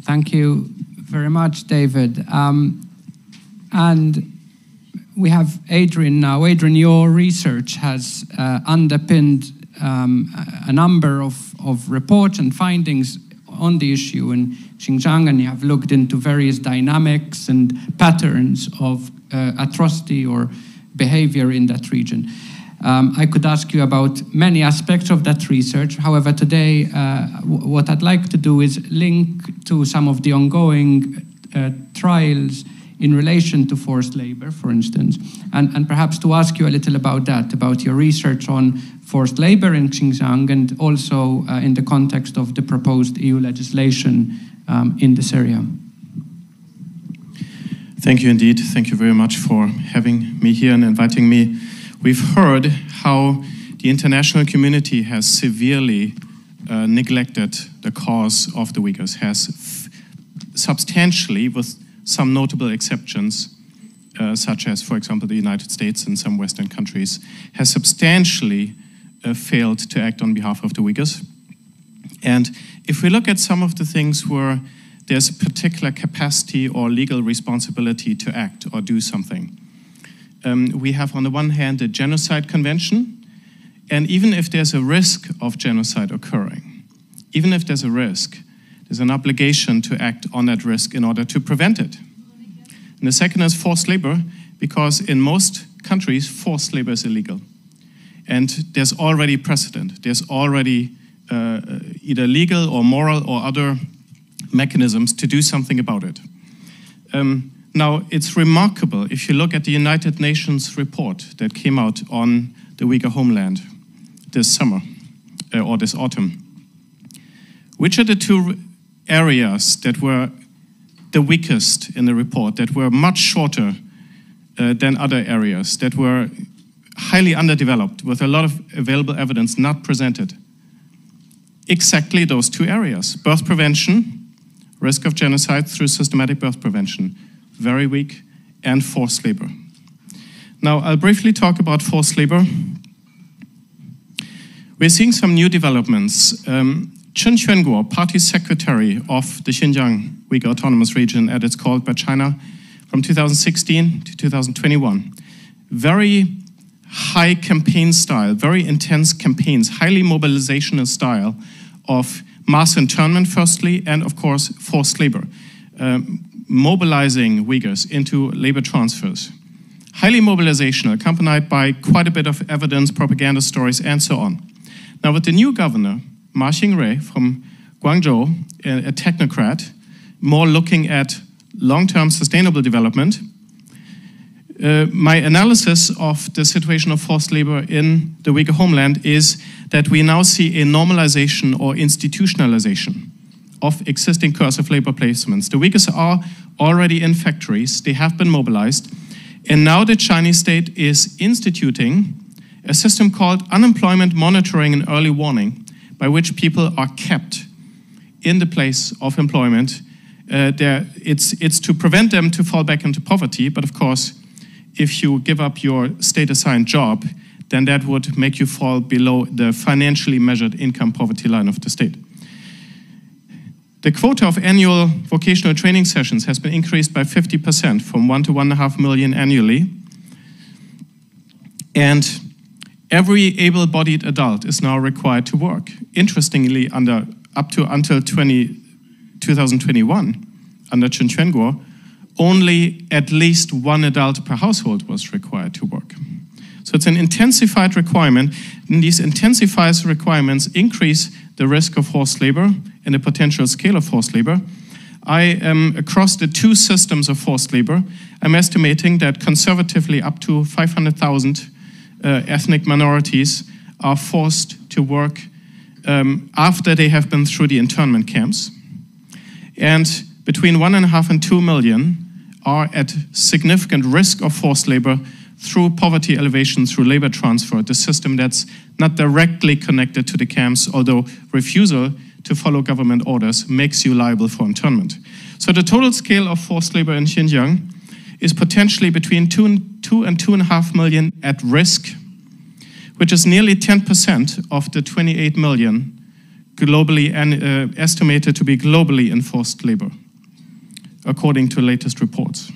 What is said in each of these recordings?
Thank you very much, David. And we have Adrian now. Adrian, your research has underpinned a number of reports and findings on the issue in Xinjiang, and you have looked into various dynamics and patterns of atrocity or behavior in that region. I could ask you about many aspects of that research. However, today, what I'd like to do is link to some of the ongoing trials in relation to forced labor, for instance, and perhaps to ask you a little about that, about your research on forced labor in Xinjiang, and also in the context of the proposed EU legislation in this area. Thank you indeed. Thank you very much for having me here and inviting me. We've heard how the international community has severely neglected the cause of the Uyghurs, has substantially, with some notable exceptions, such as, for example, the United States and some Western countries, has substantially failed to act on behalf of the Uyghurs. And if we look at some of the things where there's a particular capacity or legal responsibility to act or do something, we have on the one hand the Genocide Convention, and even if there's a risk of genocide occurring, even if there's a risk, there's an obligation to act on that risk in order to prevent it. And the second is forced labor, because in most countries, forced labor is illegal. And there's already precedent. There's already either legal or moral or other mechanisms to do something about it. Now, it's remarkable if you look at the United Nations report that came out on the Uyghur homeland this summer, or this autumn. Which are the two areas that were the weakest in the report, that were much shorter than other areas, that were highly underdeveloped, with a lot of available evidence not presented? Exactly those two areas: birth prevention, risk of genocide through systematic birth prevention, very weak, and forced labor. Now, I'll briefly talk about forced labor. We're seeing some new developments. Chen Quanguo, party secretary of the Xinjiang Uyghur Autonomous Region, as it's called by China, from 2016 to 2021. Very high campaign style, very intense campaigns, highly mobilizational style of mass internment, firstly, and of course, forced labor. Mobilizing Uyghurs into labor transfers. Highly mobilizational, accompanied by quite a bit of evidence, propaganda stories, and so on. Now, with the new governor, Ma Xingrui from Guangzhou, a technocrat, more looking at long-term sustainable development, my analysis of the situation of forced labor in the Uyghur homeland is that we now see a normalization or institutionalization of existing coercive labor placements. The Uyghurs are already in factories, they have been mobilized, and now the Chinese state is instituting a system called unemployment monitoring and early warning, by which people are kept in the place of employment. It's to prevent them to fall back into poverty, but of course, if you give up your state-assigned job, then that would make you fall below the financially measured income poverty line of the state. The quota of annual vocational training sessions has been increased by 50%, from 1 to 1.5 million annually. And every able-bodied adult is now required to work. Interestingly, until 2021, under Chen Quanguo, only at least one adult per household was required to work. So it's an intensified requirement, and these intensified requirements increase the risk of forced labor and the potential scale of forced labor. Across the two systems of forced labor, I'm estimating that conservatively up to 500,000 ethnic minorities are forced to work after they have been through the internment camps. And between 1.5 and 2 million are at significant risk of forced labor through poverty elevation, through labor transfer, the system that's not directly connected to the camps, although refusal to follow government orders makes you liable for internment. So the total scale of forced labor in Xinjiang is potentially between 2 and 2.5 million at risk, which is nearly 10% of the 28 million globally and estimated to be globally enforced labor, according to latest reports.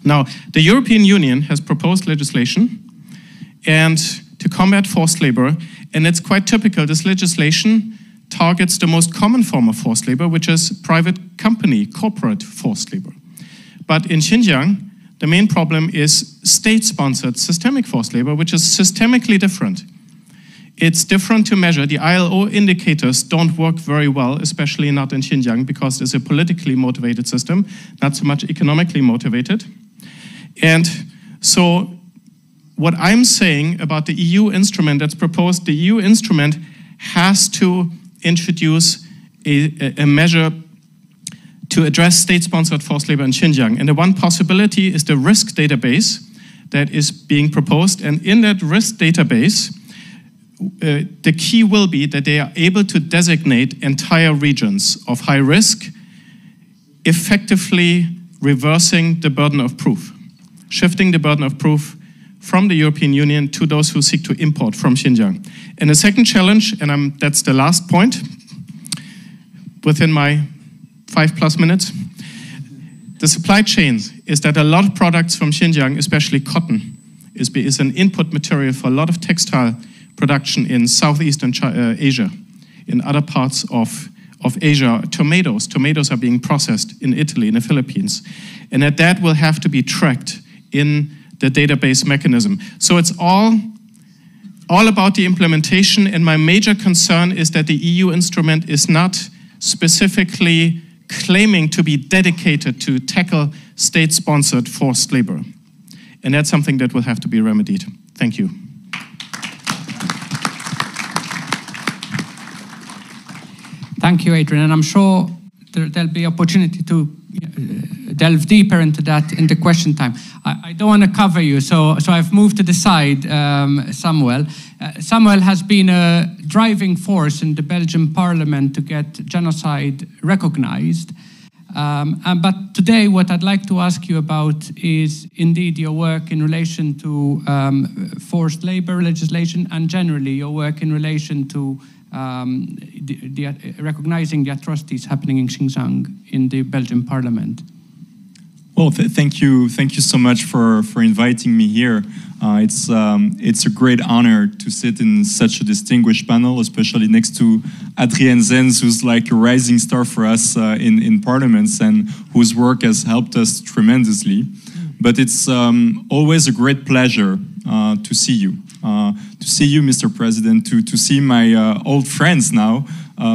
Now, the European Union has proposed legislation and to combat forced labor, and it's quite typical. This legislation targets the most common form of forced labor, which is private company, corporate forced labor. But in Xinjiang, the main problem is state-sponsored systemic forced labor, which is systemically different. It's different to measure. The ILO indicators don't work very well, especially not in Xinjiang, because it's a politically motivated system, not so much economically motivated. And so what I'm saying about the EU instrument that's proposed, the EU instrument has to introduce a measure to address state-sponsored forced labor in Xinjiang. And the one possibility is the risk database that is being proposed. And in that risk database, the key will be that they are able to designate entire regions of high risk, effectively reversing the burden of proof, shifting the burden of proof from the European Union to those who seek to import from Xinjiang. And the second challenge, and that's the last point, within my 5+ minutes, the supply chains is that a lot of products from Xinjiang, especially cotton, is an input material for a lot of textile production in Southeastern Asia, in other parts of Asia. Tomatoes are being processed in Italy, in the Philippines, and that will have to be tracked in the database mechanism. So it's all about the implementation, and my major concern is that the EU instrument is not specifically claiming to be dedicated to tackle state-sponsored forced labor. And that's something that will have to be remedied. Thank you. Thank you, Adrian. And I'm sure there'll be opportunity to delve deeper into that in the question time. I don't want to cover you, so I've moved to the side, Samuel. Samuel has been a driving force in the Belgian parliament to get genocide recognized. But today what I'd like to ask you about is indeed your work in relation to forced labor legislation and generally your work in relation to recognizing the atrocities happening in Xinjiang in the Belgian parliament. Well, thank you so much for inviting me here. It's a great honor to sit in such a distinguished panel, especially next to Adrian Zenz, who's like a rising star for us in parliaments and whose work has helped us tremendously. But it's always a great pleasure to see you. Mr. President, to see my old friends now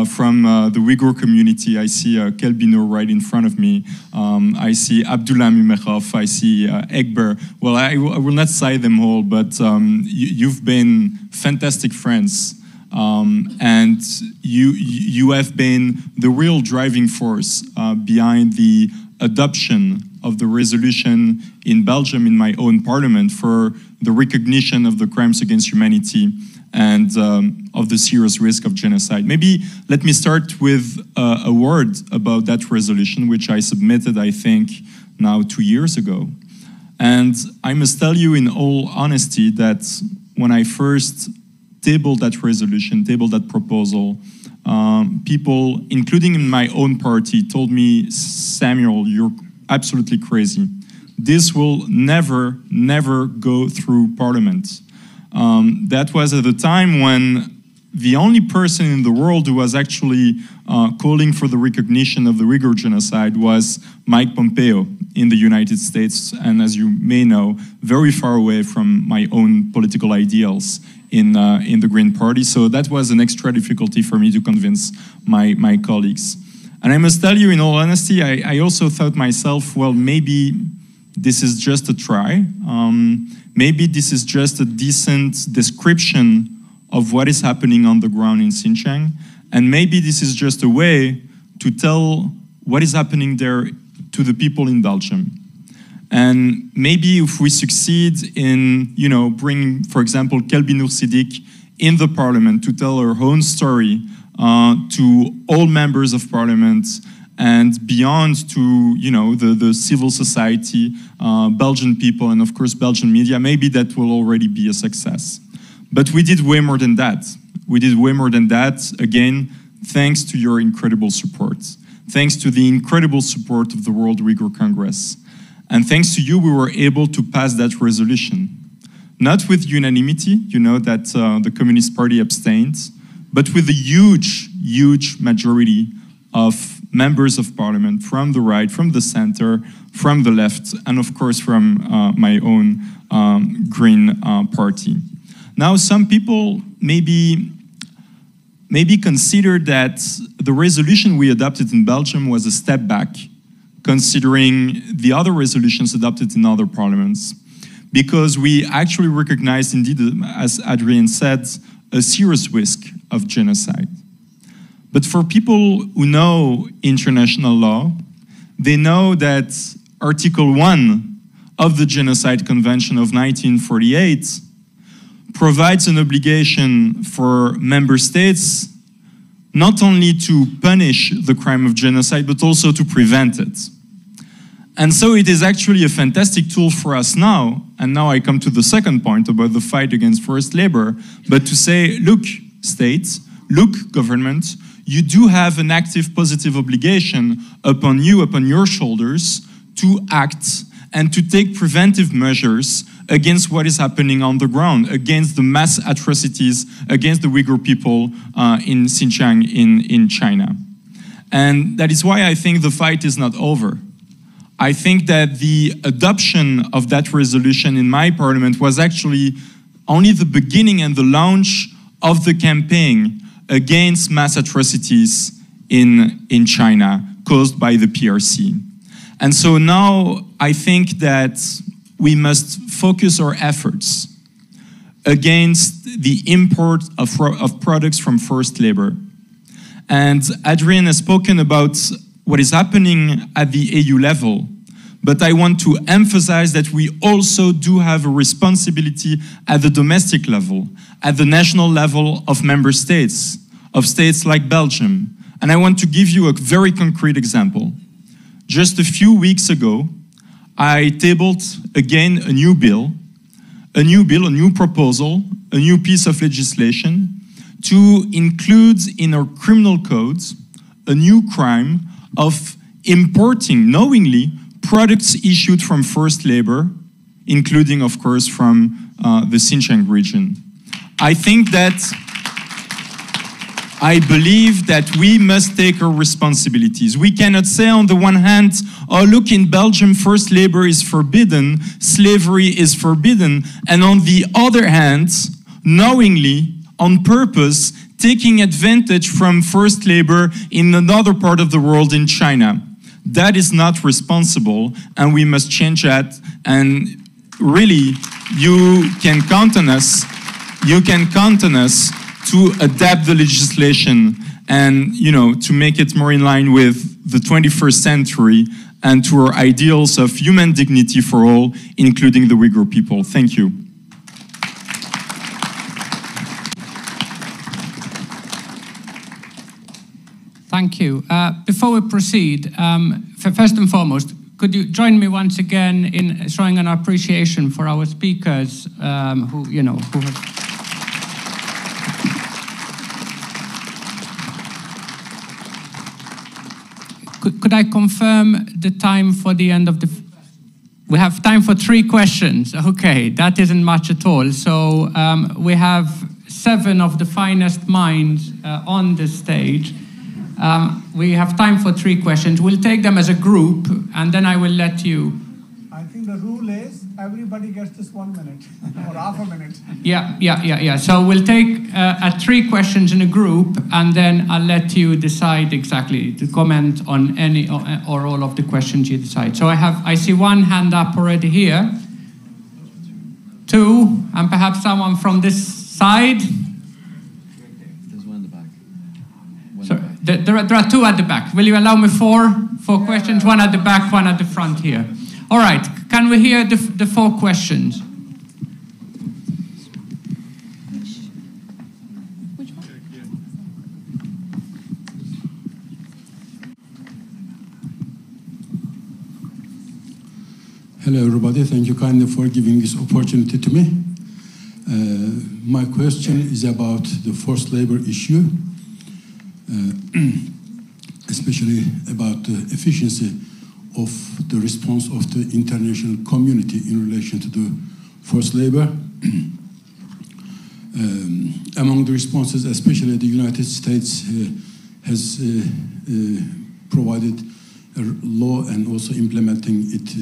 from the Uyghur community. I see Kelbino right in front of me. I see Abdullah Mimekhov. I see Egbert. Well, I will not cite them all, but you've been fantastic friends. And you have been the real driving force behind the adoption of the resolution in Belgium, in my own parliament, for the recognition of the crimes against humanity and of the serious risk of genocide. Maybe let me start with a word about that resolution, which I submitted, I think, now 2 years ago. And I must tell you in all honesty that when I first tabled that resolution, tabled that proposal, people, including in my own party, told me, Samuel, you're absolutely crazy. This will never go through Parliament. That was at the time when the only person in the world who was actually calling for the recognition of the Uyghur genocide was Mike Pompeo in the United States, and as you may know, very far away from my own political ideals in the Green Party. So that was an extra difficulty for me to convince my colleagues. And I must tell you, in all honesty, I also thought myself, well, maybe this is just a try. Maybe this is just a decent description of what is happening on the ground in Xinjiang. And maybe this is just a way to tell what is happening there to the people in Belgium. And maybe if we succeed in, bringing, for example, Kelbinur Siddiq in the parliament to tell her own story to all members of parliament and beyond to, the civil society, Belgian people, and of course Belgian media, maybe that will already be a success. But we did way more than that. We did way more than that. Again, thanks to your incredible support, thanks to the incredible support of the World Uyghur Congress. And thanks to you, we were able to pass that resolution. Not with unanimity, you know that the Communist Party abstained, but with a huge, huge majority of members of parliament from the right, from the center, from the left, and of course from my own Green Party. Now, some people maybe consider that the resolution we adopted in Belgium was a step back, considering the other resolutions adopted in other parliaments, because we actually recognized, indeed, as Adrian said, a serious risk of genocide. But for people who know international law, they know that Article 1 of the Genocide Convention of 1948 provides an obligation for member states not only to punish the crime of genocide, but also to prevent it. And so it is actually a fantastic tool for us now, and now I come to the second point about the fight against forced labor, but to say, look, states, look, government, you do have an active positive obligation upon you, upon your shoulders, to act and to take preventive measures against what is happening on the ground, against the mass atrocities against the Uyghur people in Xinjiang in China. And that is why I think the fight is not over. I think that the adoption of that resolution in my parliament was actually only the beginning and the launch of the campaign against mass atrocities in China caused by the PRC. And so now I think that we must focus our efforts against the import of products from forced labor. And Adrian has spoken about what is happening at the EU level, but I want to emphasize that we also do have a responsibility at the domestic level, at the national level of member states, of states like Belgium. And I want to give you a very concrete example. Just a few weeks ago, I tabled again a new proposal, a new piece of legislation to include in our criminal codes a new crime of importing knowingly products issued from forced labor, including, of course, from the Xinjiang region. I believe that we must take our responsibilities. We cannot say on the one hand, oh look, in Belgium forced labor is forbidden, slavery is forbidden, and on the other hand, knowingly, on purpose, taking advantage from forced labor in another part of the world, in China. That is not responsible, and we must change that. And really, you can count on us. You can count on us to adapt the legislation and, you know, to make it more in line with the 21st century and to our ideals of human dignity for all, including the Uyghur people. Thank you. Thank you. Before we proceed, first and foremost, could you join me once again in showing an appreciation for our speakers who have... Could I confirm the time for the end of the... We have time for 3 questions. Okay, that isn't much at all. So we have 7 of the finest minds on the stage. We have time for 3 questions. We'll take them as a group, and then I will let you... I think the rule is everybody gets just 1 minute or half a minute. Yeah. So we'll take 3 questions in a group, and then I'll let you decide exactly to comment on any or all of the questions you decide. So I see 1 hand up already here, 2, and perhaps someone from this side. There's 1 in the back. Sorry, there are 2 at the back. Will you allow me 4 questions? 1 at the back, 1 at the front here. All right, can we hear the 4 questions? Which one? Hello, everybody. Thank you kindly for giving this opportunity to me. My question is about the forced labor issue. especially about the efficiency of the response of the international community in relation to the forced labor. Among the responses, especially the United States has provided a law and also implementing it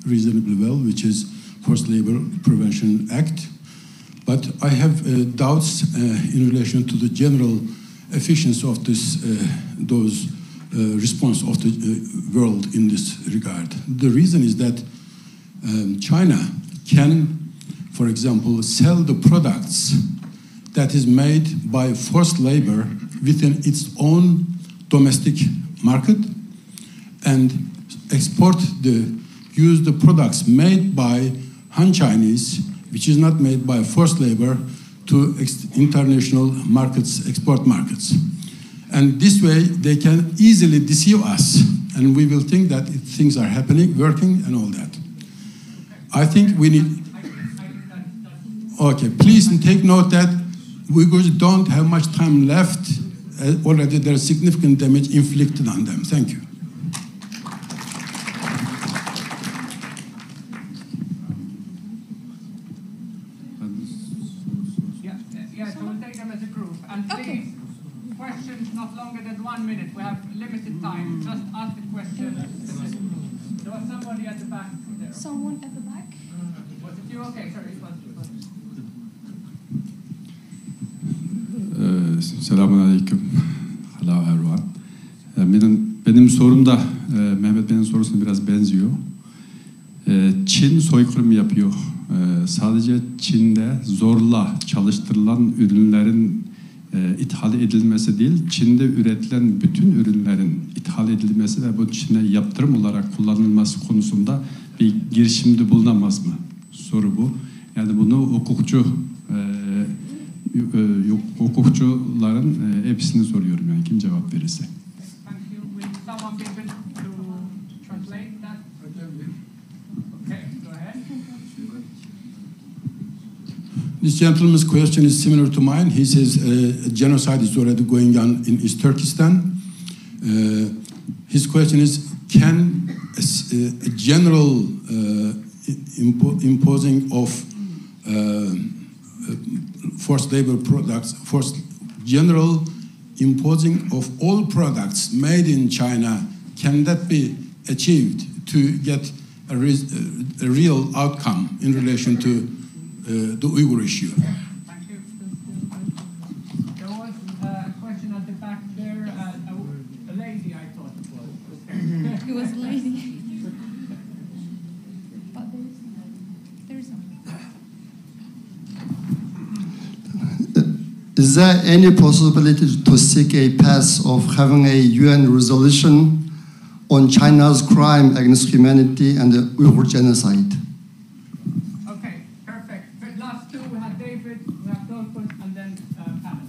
reasonably well, which is Forced Labor Prevention Act. But I have doubts in relation to the general efficiency of those response of the world in this regard. The reason is that China can, for example, sell the products that is made by forced labor within its own domestic market and use the products made by Han Chinese, which is not made by forced labor, to international markets, export markets. And this way, they can easily deceive us, and we will think that things are happening, working, and all that. I think we need... Okay, please take note that Uyghurs don't have much time left. Already there is significant damage inflicted on them. Thank you. Yeah, so we'll take them as a group. And please, questions not longer than 1 minute. We have limited time. Just ask the question. There was somebody at the back there. Someone at the back? Was it you? Okay, sorry. Selamun Aleyküm. Hello everyone. Benim sorum da Mehmet Bey'in sorusuna biraz benziyor. Çin soykırım yapıyor. Sadece Çin'de zorla çalıştırılan ürünlerin ithal edilmesi değil, Çin'de üretilen bütün ürünlerin ithal edilmesi ve bu Çin'e yaptırım olarak kullanılması konusunda bir girişimde bulunamaz mı? Soru bu. Yani bunu hukukçuların hepsini soruyorum, yani kim cevap verirse. This gentleman's question is similar to mine. He says genocide is already going on in East Turkestan. His question is, can a general imposing of forced labor products, general imposing of all products made in China, can that be achieved to get a real outcome in relation to the Uyghur issue? Thank you. There was a question at the back there. A lady, I thought it was. It was a lady. But there is no. Is there any possibility to seek a path of having a UN resolution on China's crime against humanity and the Uyghur genocide? Okay, perfect. The last two, we have David, we have Dolphus, and then Pamela.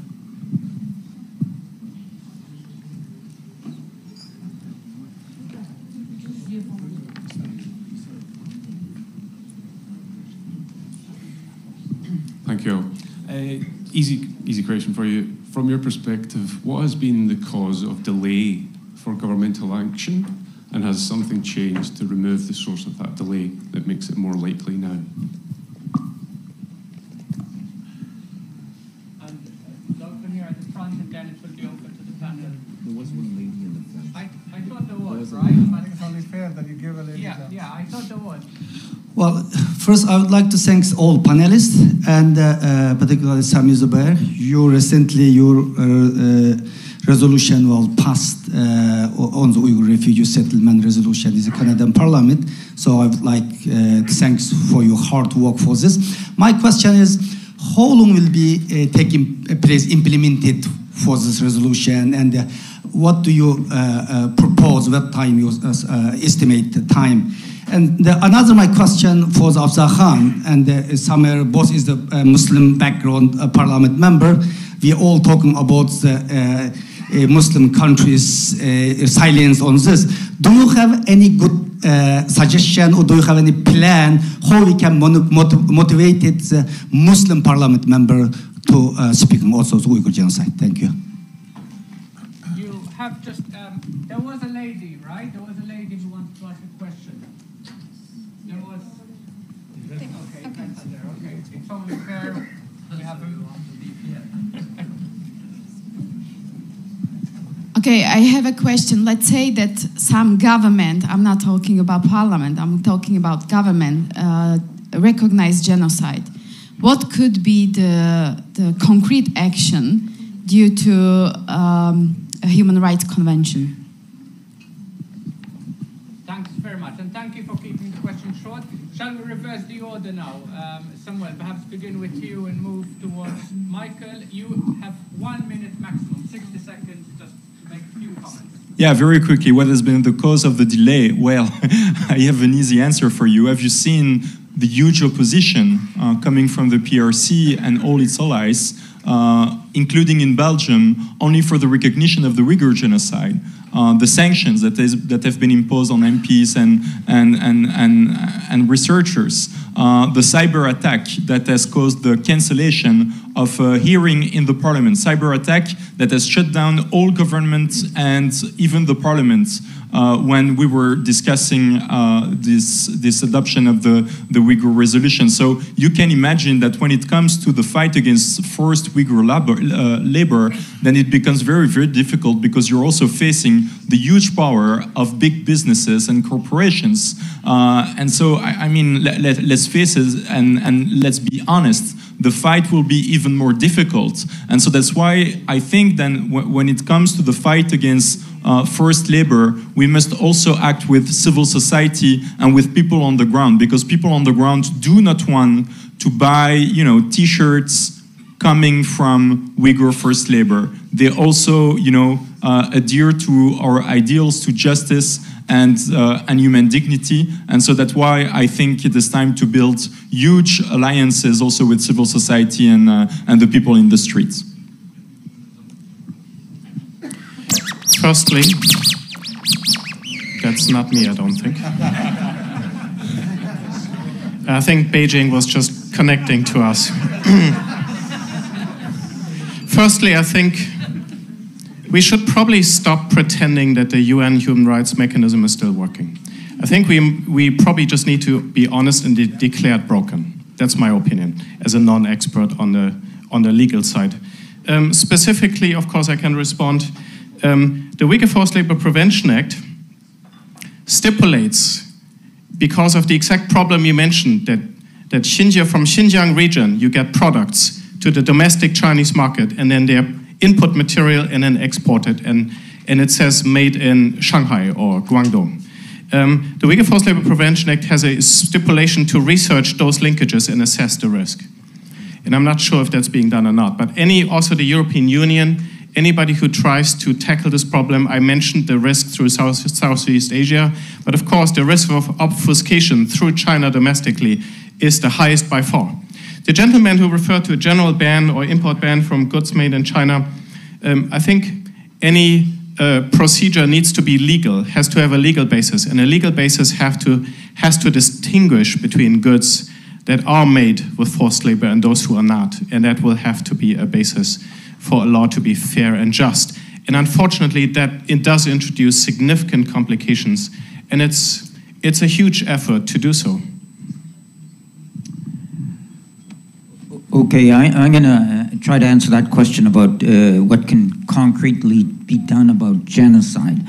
Thank you. Easy question for you. From your perspective, what has been the cause of delay for governmental action, and has something changed to remove the source of that delay that makes it more likely now? And Dolphus here at the front, and then it will be open to the panel. There was one lady in the front. I thought there was, I right? think it's only fair that you give a lady chance. Yeah, I thought there was. Well, first I would like to thank all panelists and particularly Sami Zubair. Your resolution was passed on the Uyghur refugee settlement resolution in the Canadian Parliament. So I would like thanks for your hard work for this. My question is, how long will be taking place implemented for this resolution, and what do you propose? What time you estimate the time? And another my question for the Afzal Khan and Samer, both is the Muslim background parliament member. We all talking about the Muslim countries' silence on this. Do you have any good suggestion, or do you have any plan how we can motivate the Muslim parliament member to speak also the Uyghur genocide? Thank you. you have just, there was a lady, right? There was a lady who wanted to ask a question. There was, okay, okay, it's only fair. We have Okay, I have a question. Let's say that some government, I'm not talking about parliament, I'm talking about government, recognize genocide. What could be the concrete action due to a human rights convention? Thanks very much, and thank you for keeping the question short. Shall we reverse the order now? Samuel, perhaps begin with you and move towards Michael. You have 1 minute maximum, 60 seconds, just to make a few comments. Yeah, very quickly, what has been the cause of the delay? Well, I have an easy answer for you. Have you seen the huge opposition coming from the PRC and all its allies, including in Belgium, only for the recognition of the Uyghur genocide? The sanctions that have been imposed on MPs and researchers, the cyber attack that has caused the cancellation of a hearing in the parliament, cyber attack that has shut down all government and even the parliament when we were discussing this adoption of the Uyghur resolution. So you can imagine that when it comes to the fight against forced Uyghur labor, then it becomes very, very difficult because you're also facing the huge power of big businesses and corporations. And so, I mean, let's face it and let's be honest, the fight will be even more difficult. And so that's why I think then when it comes to the fight against forced labor, we must also act with civil society and with people on the ground, because people on the ground do not want to buy, you know, T-shirts coming from Uyghur forced labor. They also, you know, adhere to our ideals, to justice and human dignity. And so that's why I think it is time to build huge alliances also with civil society and the people in the streets. Firstly, that's not me, I don't think. I think Beijing was just connecting to us. Firstly, I think we should probably stop pretending that the UN human rights mechanism is still working. I think we probably just need to be honest and declare it broken. That's my opinion, as a non-expert on the legal side. Specifically, of course, I can respond. The Uyghur Forced Labor Prevention Act stipulates, because of the exact problem you mentioned, that from Xinjiang region, you get products to the domestic Chinese market, and then they're input material and then exported, and it says made in Shanghai or Guangdong. The Uyghur Forced Labor Prevention Act has a stipulation to research those linkages and assess the risk. And I'm not sure if that's being done or not, but also the European Union, anybody who tries to tackle this problem, I mentioned the risk through Southeast Asia, but of course the risk of obfuscation through China domestically is the highest by far. The gentleman who referred to a general ban or import ban from goods made in China, I think any procedure needs to be legal, has to have a legal basis, and a legal basis has to distinguish between goods that are made with forced labor and those who are not, and that will have to be a basis for a law to be fair and just. And unfortunately, it does introduce significant complications, and it's a huge effort to do so. Okay, I'm going to try to answer that question about what can concretely be done about genocide.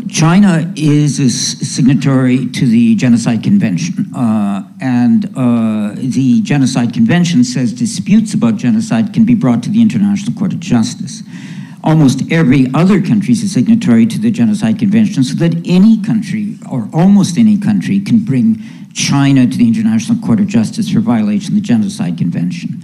China is a signatory to the Genocide Convention, and the Genocide Convention says disputes about genocide can be brought to the International Court of Justice. Almost every other country is a signatory to the Genocide Convention, so that any country, or almost any country, can bring China to the International Court of Justice for violation of the Genocide Convention.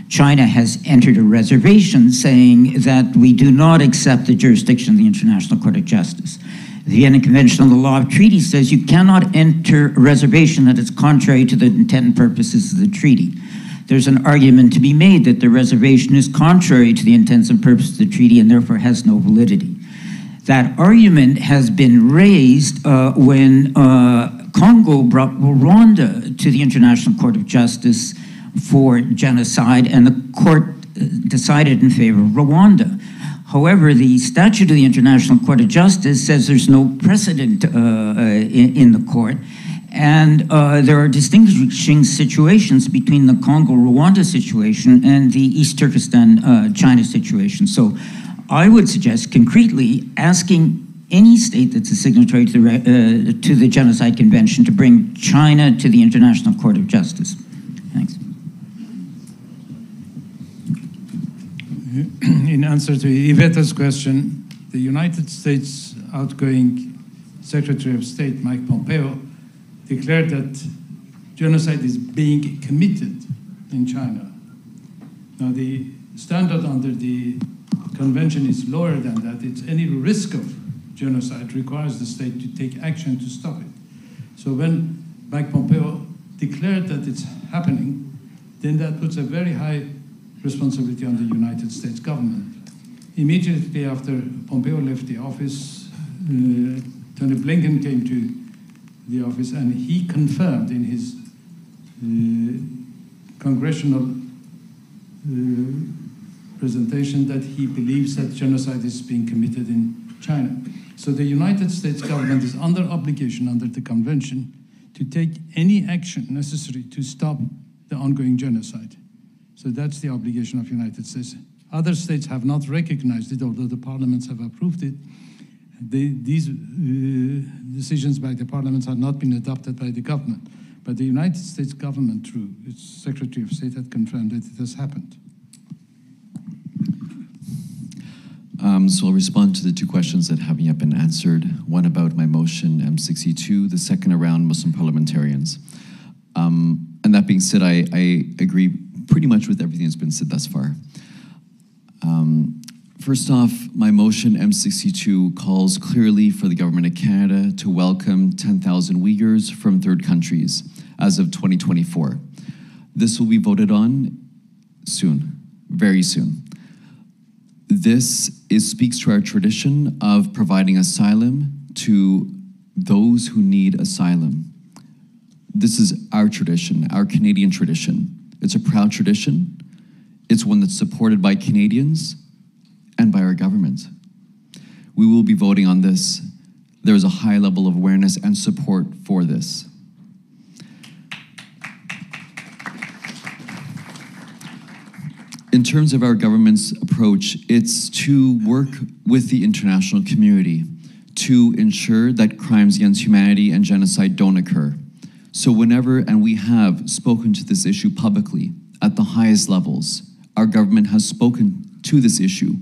China has entered a reservation saying that we do not accept the jurisdiction of the International Court of Justice. The Vienna Convention on the Law of Treaties says you cannot enter a reservation that is contrary to the intent and purposes of the treaty. There's an argument to be made that the reservation is contrary to the intents and purposes of the treaty and therefore has no validity. That argument has been raised when Congo brought Rwanda to the International Court of Justice for genocide, and the court decided in favor of Rwanda. However, the statute of the International Court of Justice says there's no precedent in the court, and there are distinguishing situations between the Congo-Rwanda situation and the East Turkestan China situation. So I would suggest concretely asking any state that's a signatory to the Genocide Convention to bring China to the International Court of Justice. Thanks. In answer to Ivetta's question, the United States outgoing Secretary of State, Mike Pompeo, declared that genocide is being committed in China. Now, the standard under the convention is lower than that. It's any risk of genocide requires the state to take action to stop it. So when Mike Pompeo declared that it's happening, then that puts a very high responsibility on the United States government. Immediately after Pompeo left the office, Tony Blinken came to the office and he confirmed in his congressional presentation that he believes that genocide is being committed in China. So the United States government is under obligation under the convention to take any action necessary to stop the ongoing genocide. So that's the obligation of the United States. Other states have not recognized it, although the parliaments have approved it. These decisions by the parliaments have not been adopted by the government. But the United States government, through its Secretary of State, had confirmed that it has happened. So I'll respond to the two questions that haven't yet been answered. One about my motion M62, the second around Muslim parliamentarians. And that being said, I agree pretty much with everything that's been said thus far. First off, my motion M62 calls clearly for the government of Canada to welcome 10,000 Uyghurs from third countries as of 2024. This will be voted on soon, very soon. This speaks to our tradition of providing asylum to those who need asylum. This is our tradition, our Canadian tradition. It's a proud tradition. It's one that's supported by Canadians and by our government. We will be voting on this. There's a high level of awareness and support for this. In terms of our government's approach, it's to work with the international community to ensure that crimes against humanity and genocide don't occur. So whenever, and we have spoken to this issue publicly at the highest levels, our government has spoken to this issue.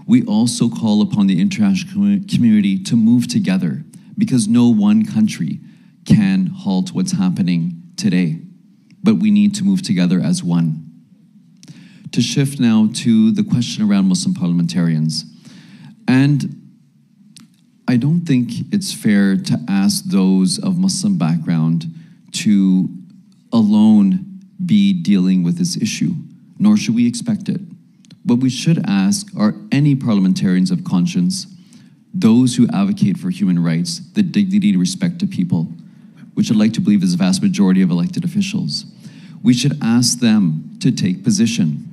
We also call upon the international community to move together because no one country can halt what's happening today, but we need to move together as one. To shift now to the question around Muslim parliamentarians. And I don't think it's fair to ask those of Muslim background to alone be dealing with this issue, nor should we expect it. What we should ask are any parliamentarians of conscience, those who advocate for human rights, the dignity and respect of people, which I'd like to believe is the vast majority of elected officials. We should ask them to take position.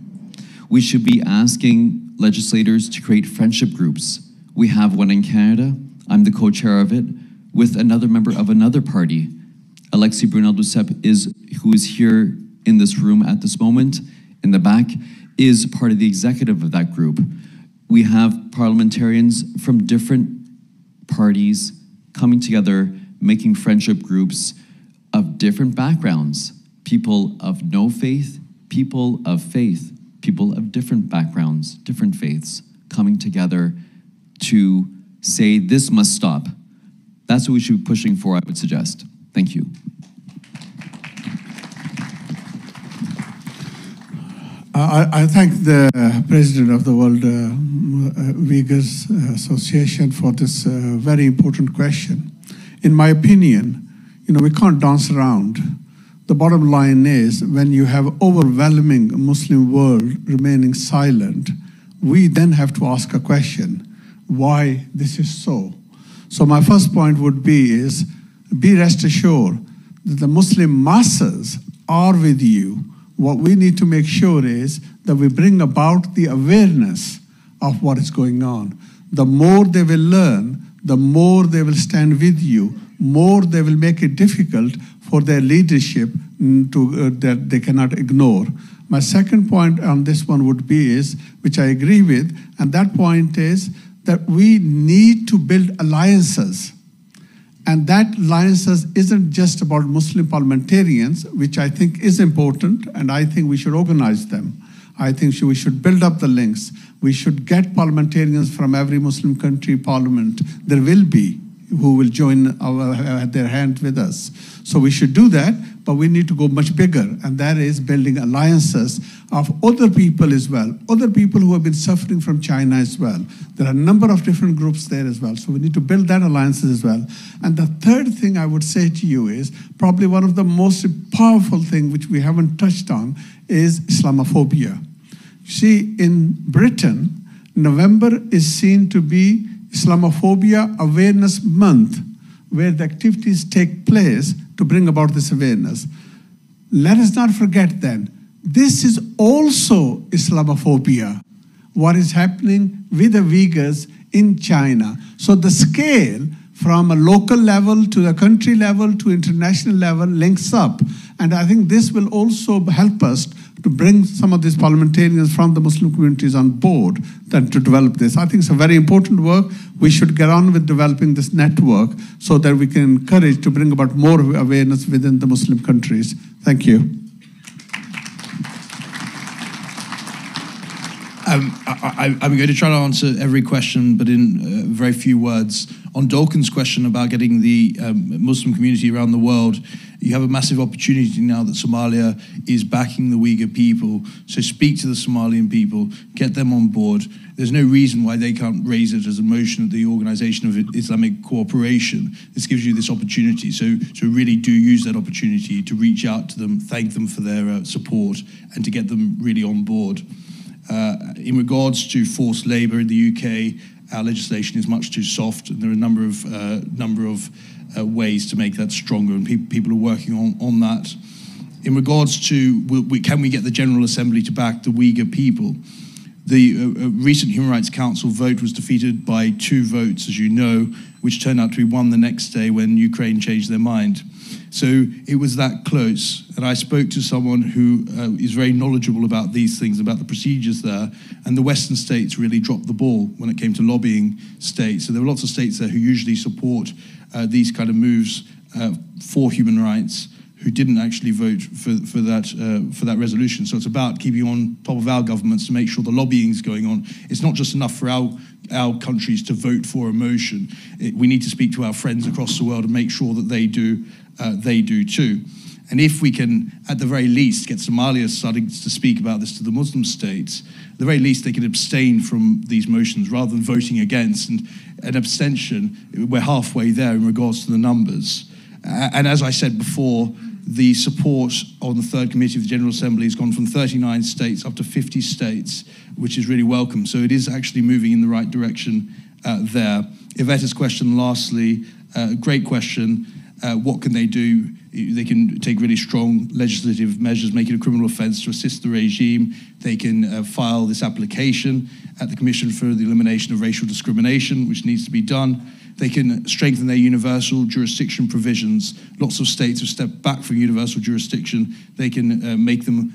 We should be asking legislators to create friendship groups. We have one in Canada. I'm the co-chair of it, with another member of another party. Alexis Brunel-Duceppe, who is here in this room at this moment, in the back, is part of the executive of that group. We have parliamentarians from different parties coming together, making friendship groups of different backgrounds. People of no faith, people of faith, people of different backgrounds, different faiths, coming together to say this must stop. That's what we should be pushing for, I would suggest. Thank you. I thank the President of the World Uyghurs Association for this very important question. In my opinion, we can't dance around. The bottom line is, when you have overwhelming Muslim world remaining silent, we then have to ask a question, why this is so? So my first point would be rest assured that the Muslim masses are with you. What we need to make sure is that we bring about the awareness of what is going on. The more they will learn, the more they will stand with you, more they will make it difficult for their leadership that they cannot ignore. My second point on this one would be is, which I agree with, and that point is that we need to build alliances. And that alliances isn't just about Muslim parliamentarians, which I think is important, and I think we should organize them. I think we should build up the links. We should get parliamentarians from every Muslim country parliament. There will be who will join their hand with us. So we should do that, but we need to go much bigger, and that is building alliances of other people as well, other people who have been suffering from China as well. There are a number of different groups there as well, so we need to build that alliances as well. And the third thing I would say to you is probably one of the most powerful things which we haven't touched on is Islamophobia. You see, in Britain, November is seen to be Islamophobia Awareness Month, where the activities take place to bring about this awareness. Let us not forget then, this is also Islamophobia, what is happening with the Uyghurs in China. So the scale from a local level to the country level to international level links up. And I think this will also help us to bring some of these parliamentarians from the Muslim communities on board and to develop this. I think it's a very important work. We should get on with developing this network so that we can encourage to bring about more awareness within the Muslim countries. Thank you. I'm going to try to answer every question, but in very few words. On Dolken's question about getting the Muslim community around the world, you have a massive opportunity now that Somalia is backing the Uyghur people. So speak to the Somalian people, get them on board. There's no reason why they can't raise it as a motion at the Organization of Islamic Cooperation. This gives you this opportunity. So really do use that opportunity to reach out to them, thank them for their support, and to get them really on board. In regards to forced labour in the UK, our legislation is much too soft, and there are a number of ways to make that stronger, and people are working on that. In regards to can we get the General Assembly to back the Uyghur people? The recent Human Rights Council vote was defeated by 2 votes, as you know, which turned out to be 1 the next day when Ukraine changed their mind. So it was that close. And I spoke to someone who is very knowledgeable about these things, about the procedures there. And the Western states really dropped the ball when it came to lobbying states. So there were lots of states there who usually support these kind of moves for human rights, who didn't actually vote for that resolution. So it's about keeping on top of our governments to make sure the lobbying is going on. It's not just enough for our countries to vote for a motion. We need to speak to our friends across the world and make sure that they do too. And if we can, at the very least, get Somalia starting to speak about this to the Muslim states, at the very least they can abstain from these motions rather than voting against. And an abstention, we're halfway there in regards to the numbers. And as I said before, the support on the third committee of the General Assembly has gone from 39 states up to 50 states, which is really welcome. So it is actually moving in the right direction there. Ivetta's question lastly, great question. What can they do? They can take really strong legislative measures, make it a criminal offence to assist the regime. They can file this application at the Commission for the Elimination of Racial Discrimination, which needs to be done. They can strengthen their universal jurisdiction provisions. Lots of states have stepped back from universal jurisdiction. They can make them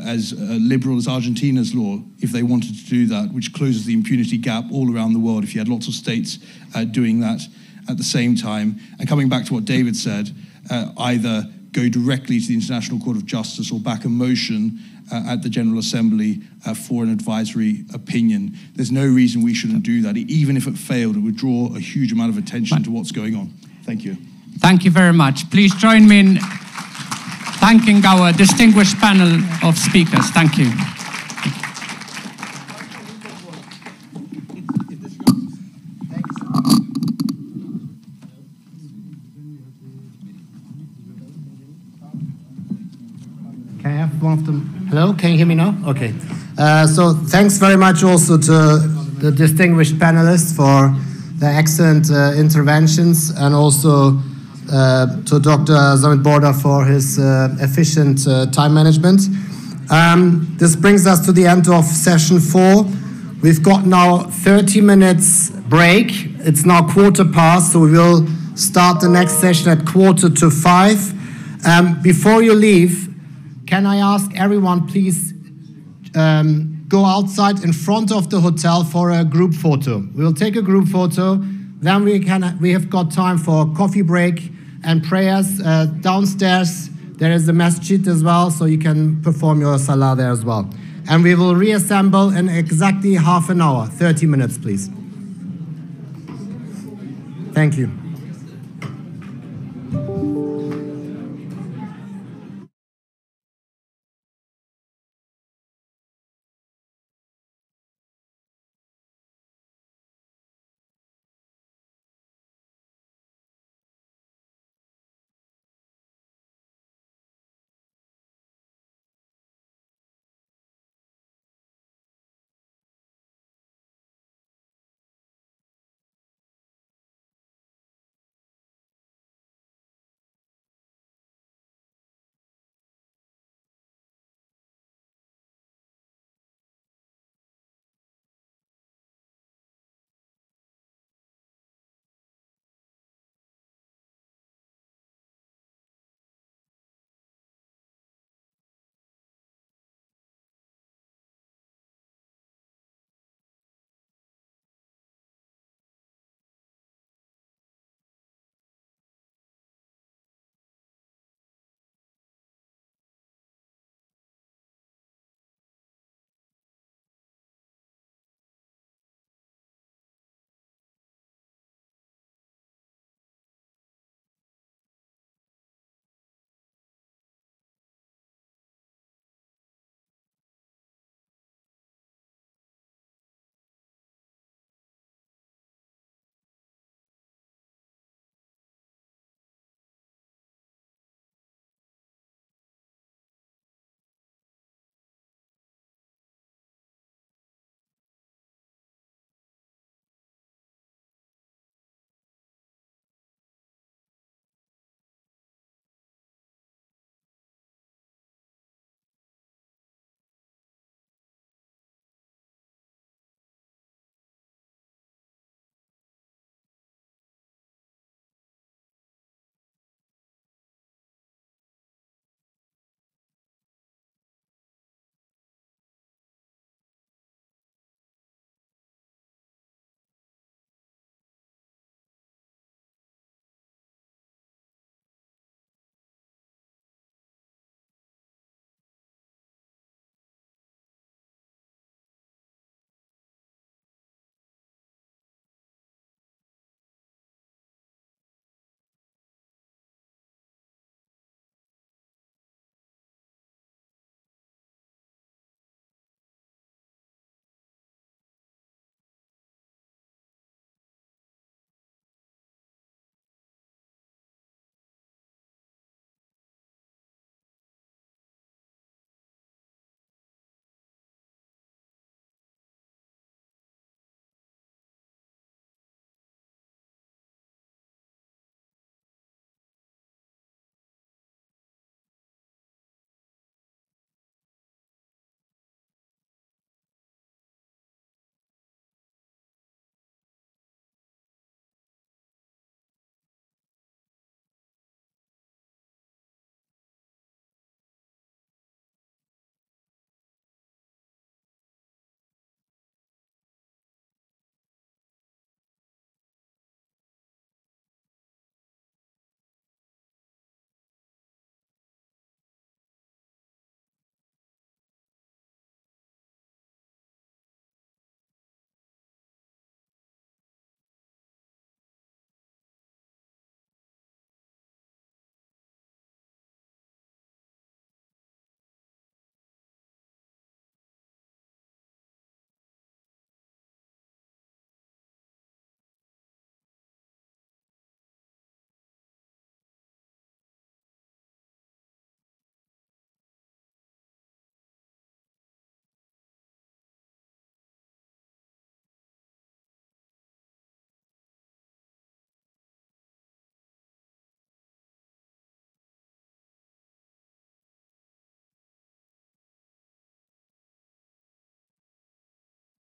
as liberal as Argentina's law, if they wanted to do that, which closes the impunity gap all around the world if you had lots of states doing that at the same time. And coming back to what David said, either go directly to the International Court of Justice or back a motion at the General Assembly for an advisory opinion. There's no reason we shouldn't do that. Even if it failed, it would draw a huge amount of attention to what's going on. Thank you. Thank you very much. Please join me in thanking our distinguished panel of speakers. Thank you. Can I have one of them? Hello, can you hear me now? Okay. So thanks very much also to the distinguished panelists for their excellent interventions, and also to Dr. Zamit Borda for his efficient time management. This brings us to the end of session 4. We've got now 30 minutes break. It's now 4:15, so we will start the next session at 4:45. Before you leave, can I ask everyone, please go outside in front of the hotel for a group photo. We will take a group photo, then we have got time for coffee break and prayers downstairs. There is a masjid as well, so you can perform your salah there as well. And we will reassemble in exactly half an hour, 30 minutes, please. Thank you.